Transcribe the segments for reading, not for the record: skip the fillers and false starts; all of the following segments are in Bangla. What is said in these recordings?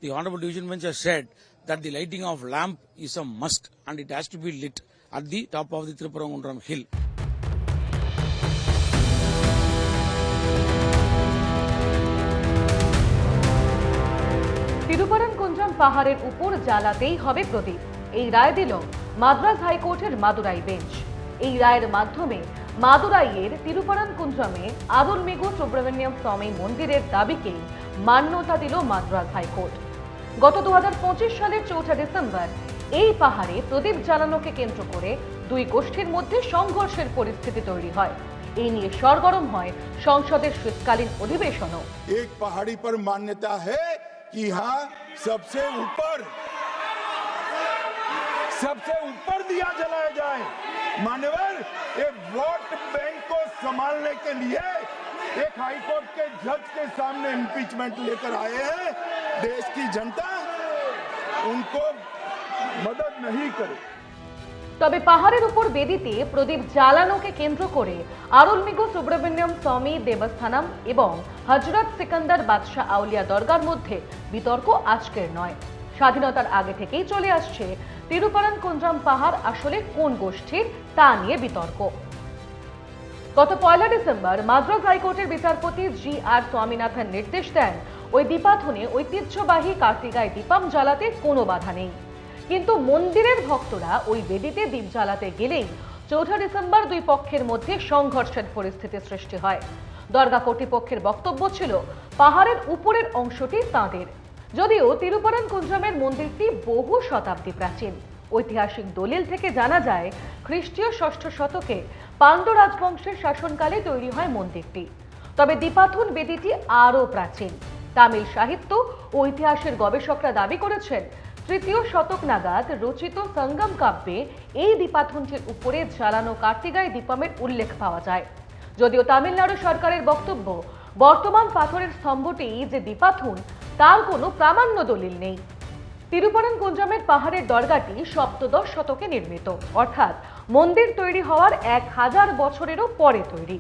The Honorable Division Bench has said that the lighting of lamp is a must and it has to be lit at the top of the Thiruparangundram hill. তিরুপরানকুন্দ্রম পাহাড়ের উপর জ্বালাতেই হবে প্রদীপ, এই রায় দিল মাদ্রাজ হাইকোর্টের মাদুরাই বেঞ্চ। এই রায়ের মাধ্যমে মাদুরাইয়ের তিরুপরানকুন্দ্রমে আরুলমিগু সুব্রমণ্যম স্বামী মন্দিরের দাবিকে মান্যতা দিল মাদ্রাজ হাইকোর্ট। গত 2025 সালের 4 ডিসেম্বর এই পাহাড়ে প্রদীপ জ্বালানোকে কেন্দ্র করে দুই গোষ্ঠীর মধ্যে সংঘর্ষের পরিস্থিতি তৈরি হয়। এই নিয়ে সরগরম হয় সংসদের শীতকালীন অধিবেশনও। एक पहाड़ी पर मान्यता है कि यहाँ सबसे ऊपर दिया जलाया जाए। मान्यवर, ये वोट बैंक को संभालने के लिए एक हाईकोर्ट के जज के सामने इम्पीचमेंट लेकर आए हैं। देश की जनता उनको मदद नहीं करे। তবে পাহাড়ের উপর বেদিতে প্রদীপ জ্বালানোকে কেন্দ্র করে আরুলমিগু সুব্রমণ্যম স্বামী দেবস্থানম এবং হযরত সিকান্দার বাদশাহ আউলিয়া দরগার মধ্যে বিতর্ক আজকের নয়, স্বাধীনতার আগে থেকেই চলে আসছে। তিরুপরানকুন্দ্রম পাহাড় আসলে কোন গোষ্ঠীর তা নিয়ে বিতর্ক। গত 1 ডিসেম্বর মাদ্রাজ হাইকোর্টের বিচারপতি GR স্বামীনাথন নির্দেশ দেন ওই দ্বীপাথনে ঐতিহ্যবাহী কার্তিকায় দীপম জ্বালাতে কোনো বাধা নেই। কিন্তু মন্দিরের ভক্তরা ওই বেদিতে দীপ জ্বালাতে গেলেই 4 ডিসেম্বর দুই পক্ষের মধ্যে সংঘর্ষের পরিস্থিতি সৃষ্টি হয়। দরগা কর্তৃপক্ষের বক্তব্য ছিল পাহাড়ের উপরের অংশটি তাঁদের। যদিও তিরুপরানকুন্দ্রমের মন্দিরটি বহু শতাব্দী প্রাচীন। ঐতিহাসিক দলিল থেকে জানা যায় খ্রিস্টীয় 6ষ্ঠ শতকে পাণ্ড্য রাজবংশের শাসনকালে তৈরি হয় মন্দিরটি। তবে দ্বীপাথন বেদিটি আরও প্রাচীন। তামিল সাহিত্য ও ইতিহাসের গবেষকরা দাবি করেছেন 3য় শতক নাগাদ রচিত সঙ্গম কাব্যে এই দ্বীপাথনটির উপরে জ্বালানো কার্তিকায় দীপমের উল্লেখ পাওয়া যায়। যদিও তামিলনাড়ু সরকারের বক্তব্য বর্তমান পাথরের স্তম্ভটি যে দ্বীপাথন তার কোনো প্রামাণ্য দলিল নেই। তিরুপরানকুন্দ্রমের পাহাড়ের দরগাটি সপ্তদশ শতকে নির্মিত, অর্থাৎ মন্দির তৈরি হওয়ার 1000 বছরেরও পরে তৈরি।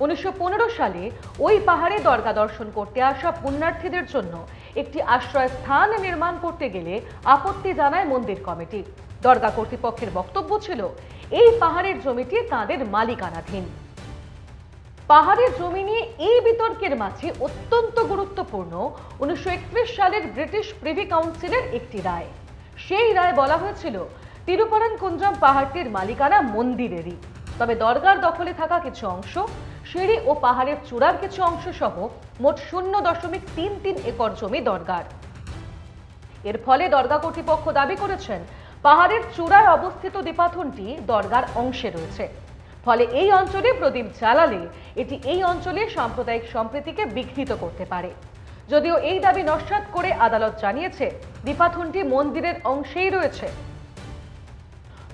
1915 সালে ওই পাহাড়ে দরগা দর্শন করতে আসা পুণ্যার্থীদের জন্য একটি আশ্রয়স্থান নির্মাণ করতে গেলে আপত্তি জানায় মন্দির কমিটি। দরগা কর্তৃপক্ষের বক্তব্য ছিল এই পাহাড়ের জমিটি তাদের মালিকানাধীন। পাহাড়ের জমি নিয়ে এই বিতর্কের মাঝে অত্যন্ত গুরুত্বপূর্ণ 1931 সালের ব্রিটিশ প্রিভি কাউন্সিলের একটি রায়। সেই রায় বলা হয়েছিল তিরুপরানকুন্দ্রম পাহাড়টির মালিকানা মন্দিরেরই, তবে দরগার দখলে থাকা কিছু অংশ, সিঁড়ি ও পাহাড়ের চূড়ার কিছু অংশ সহ মোট 0.33 একর জমি দরগার। এর ফলে দরগা কর্তৃপক্ষ দাবি করেছেন পাহাড়ের চূড়ায় অবস্থিত দ্বীপাথনটি দরগার অংশে রয়েছে। ফলে এই অঞ্চলে প্রদীপ জ্বালালে এটি এই অঞ্চলে সাম্প্রদায়িক সম্প্রীতিকে বিঘ্নিত করতে পারে। যদিও এই দাবি নস্যাৎ করে আদালত জানিয়েছে দ্বীপাথনটি মন্দিরের অংশেই রয়েছে।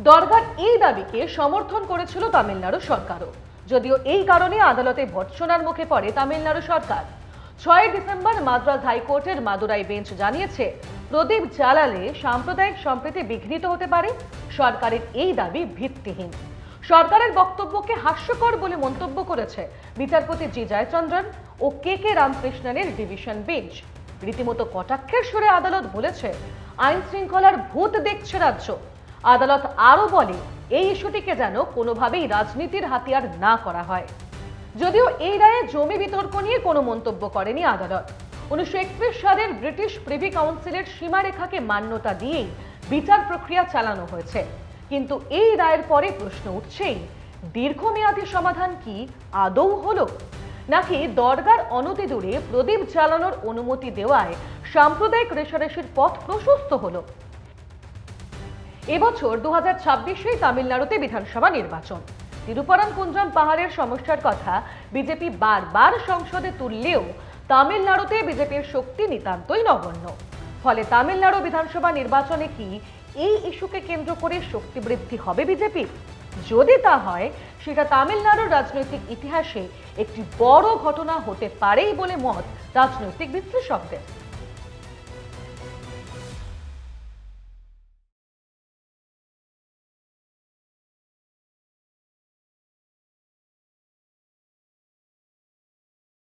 দরগার এই দাবিকে সমর্থন করেছিল তামিলনাড়ু সরকারও। যদিও এই কারণে আদালতে ভর্ৎসনার মুখে পড়ে তামিলনাড়ু সরকার। 6 ডিসেম্বর মাদ্রাজ হাইকোর্টের মাদুরাই বেঞ্চ জানিয়েছে প্রদীপ জ্বালালে সাম্প্রদায়িক সম্প্রীতি বিঘ্নিত হতে পারে। সরকারের এই দাবি ভিত্তিহীন। সরকারের বক্তব্যকে হাস্যকর বলে মন্তব্য করেছে বিচারপতি জি জয়চন্দ্রন ও KK রামকৃষ্ণনের ডিভিশন বেঞ্চ। রীতিমতো কটাক্ষের সুরে আদালত বলেছে আইন শৃঙ্খলার ভূত দেখছে রাজ্য। আদালত আরও বলে এই ইস্যুটিকে যেন কোনোভাবেই রাজনীতির হাতিয়ার না করা হয়। যদিও এই রায়ে জমি বিতর্ক নিয়ে কোনো মন্তব্য করেনি আদালত। 1931 সালের ব্রিটিশ প্রিভি কাউন্সিলের সীমারেখাকে মান্যতা দিয়েই বিচার প্রক্রিয়া চালানো হয়েছে। কিন্তু এই রায়ের পরে প্রশ্ন উঠছেই দীর্ঘমেয়াদী সমাধান কি আদৌ হলো, নাকি দরগার অনতি দূরে প্রদীপ জ্বালানোর অনুমতি দেওয়ায় সাম্প্রদায়িক রেষারেষির পথ প্রশস্ত হলো। এবছর 2026-এ তামিলনাড়ুতে বিধানসভা নির্বাচন। তিরুপরানকুন্দ্রম পাহাড়ের সমস্যার কথা বিজেপি বারবার সংসদে তুললেও তামিলনাড়ুতে বিজেপির শক্তি নিতান্তই নগণ্য। ফলে তামিলনাড়ু বিধানসভা নির্বাচনে কি এই ইস্যুকে কেন্দ্র করে শক্তি বৃদ্ধি হবে বিজেপি? যদি তা হয় সেটা তামিলনাড়ুর রাজনৈতিক ইতিহাসে একটি বড় ঘটনা হতে পারেই বলে মত রাজনৈতিক বিশ্লেষকদের।